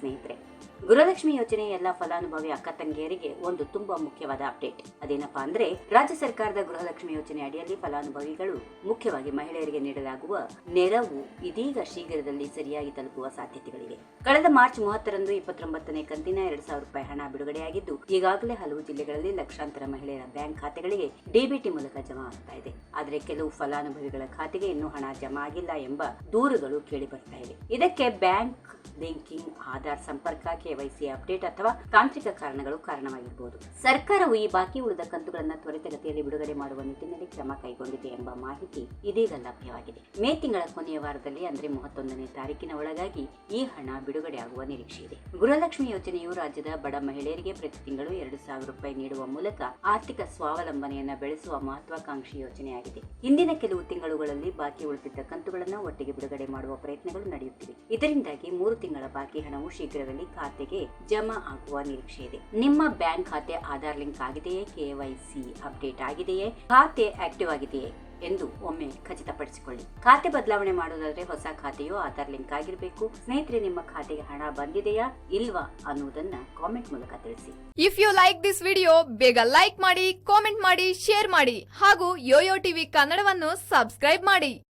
ಸ್ನೇಹಿತರೆ, ಗೃಹಲಕ್ಷ್ಮಿ ಯೋಜನೆ ಎಲ್ಲ ಫಲಾನುಭವಿ ಅಕ್ಕ ತಂಗಿಯರಿಗೆ ಒಂದು ತುಂಬಾ ಮುಖ್ಯವಾದ ಅಪ್ಡೇಟ್. ಅದೇನಪ್ಪಾ ಅಂದ್ರೆ, ರಾಜ್ಯ ಸರ್ಕಾರದ ಗೃಹಲಕ್ಷ್ಮಿ ಯೋಜನೆ ಅಡಿಯಲ್ಲಿ ಫಲಾನುಭವಿಗಳು, ಮುಖ್ಯವಾಗಿ ಮಹಿಳೆಯರಿಗೆ ನೀಡಲಾಗುವ ನೆರವು ಇದೀಗ ಶೀಘ್ರದಲ್ಲಿ ಸರಿಯಾಗಿ ತಲುಪುವ ಸಾಧ್ಯತೆಗಳಿವೆ. ಕಳೆದ ಮಾರ್ಚ್ 30ರಂದು 29ನೇ ಕಂತಿನ 2,000 ರೂಪಾಯಿ ಹಣ ಬಿಡುಗಡೆಯಾಗಿದ್ದು, ಈಗಾಗಲೇ ಹಲವು ಜಿಲ್ಲೆಗಳಲ್ಲಿ ಲಕ್ಷಾಂತರ ಮಹಿಳೆಯರ ಬ್ಯಾಂಕ್ ಖಾತೆಗಳಿಗೆ ಡಿಬಿಟಿ ಮೂಲಕ ಜಮಾ ಆಗ್ತಾ ಇದೆ. ಆದರೆ ಕೆಲವು ಫಲಾನುಭವಿಗಳ ಖಾತೆಗೆ ಇನ್ನೂ ಹಣ ಜಮಾ ಆಗಿಲ್ಲ ಎಂಬ ದೂರುಗಳು ಕೇಳಿ ಬರ್ತಾ ಇವೆ. ಇದಕ್ಕೆ ಬ್ಯಾಂಕ್ ಲಿಂಕಿಂಗ್, ಆಧಾರ್ ಸಂಪರ್ಕ, ಕೆವೈಸಿ ಅಪ್ಡೇಟ್ ಅಥವಾ ತಾಂತ್ರಿಕ ಕಾರಣಗಳು ಕಾರಣವಾಗಿರಬಹುದು. ಸರ್ಕಾರವು ಈ ಬಾಕಿ ಉಳಿದ ಕಂತುಗಳನ್ನು ತ್ವರಿತಗತಿಯಲ್ಲಿ ಬಿಡುಗಡೆ ಮಾಡುವ ನಿಟ್ಟಿನಲ್ಲಿ ಕ್ರಮ ಕೈಗೊಂಡಿದೆ ಎಂಬ ಮಾಹಿತಿ ಇದೀಗ ಲಭ್ಯವಾಗಿದೆ. ಮೇ ತಿಂಗಳ ಕೊನೆಯ ವಾರದಲ್ಲಿ ಅಂದ್ರೆ 31ನೇ ತಾರೀಕಿನ ಒಳಗಾಗಿ ಈ ಹಣ ಬಿಡುಗಡೆಯಾಗುವ ನಿರೀಕ್ಷೆ ಇದೆ. ಗೃಹಲಕ್ಷ್ಮಿ ಯೋಜನೆಯು ರಾಜ್ಯದ ಬಡ ಮಹಿಳೆಯರಿಗೆ ಪ್ರತಿ ತಿಂಗಳು 2,000 ರೂಪಾಯಿ ನೀಡುವ ಮೂಲಕ ಆರ್ಥಿಕ ಸ್ವಾವಲಂಬನೆಯನ್ನ ಬೆಳೆಸುವ ಮಹತ್ವಾಕಾಂಕ್ಷಿ ಯೋಜನೆಯಾಗಿದೆ. ಹಿಂದಿನ ಕೆಲವು ತಿಂಗಳುಗಳಲ್ಲಿ ಬಾಕಿ ಉಳಿದಿದ್ದ ಕಂತುಗಳನ್ನು ಒಟ್ಟಿಗೆ ಬಿಡುಗಡೆ ಮಾಡುವ ಪ್ರಯತ್ನಗಳು ನಡೆಯುತ್ತಿವೆ. ಇದರಿಂದಾಗಿ 3 ತಿಂಗಳ ಬಾಕಿ ಹಣವು ಶೀಘ್ರದಲ್ಲಿ ಖಾತೆಗೆ ಜಮಾ ಆಗುವ ನಿರೀಕ್ಷೆ ಇದೆ. ನಿಮ್ಮ ಬ್ಯಾಂಕ್ ಖಾತೆ ಆಧಾರ್ ಲಿಂಕ್ ಆಗಿದೆಯೇ, ಕೆವೈಸಿ ಅಪ್ಡೇಟ್ ಆಗಿದೆಯೇ, ಖಾತೆ ಆಕ್ಟಿವ್ ಆಗಿದೆಯೇ ಎಂದು ಒಮ್ಮೆ ಖಚಿತಪಡಿಸಿಕೊಳ್ಳಿ. ಖಾತೆ ಬದಲಾವಣೆ ಮಾಡುವುದಾದರೆ ಹೊಸ ಖಾತೆಯು ಆಧಾರ್ ಲಿಂಕ್ ಆಗಿರಬೇಕು. ಸ್ನೇಹಿತರೆ, ನಿಮ್ಮ ಖಾತೆಗೆ ಹಣ ಬಂದಿದೆಯಾ ಇಲ್ವಾ ಅನ್ನುವುದನ್ನ ಕಾಮೆಂಟ್ ಮೂಲಕ ತಿಳಿಸಿ. If you like this video, ಬೇಗ ಲೈಕ್ ಮಾಡಿ, ಕಾಮೆಂಟ್ ಮಾಡಿ, ಶೇರ್ ಮಾಡಿ ಹಾಗೂ ಯೋಯೋ ಟಿವಿ ಕನ್ನಡವನ್ನು ಸಬ್ಸ್ಕ್ರೈಬ್ ಮಾಡಿ.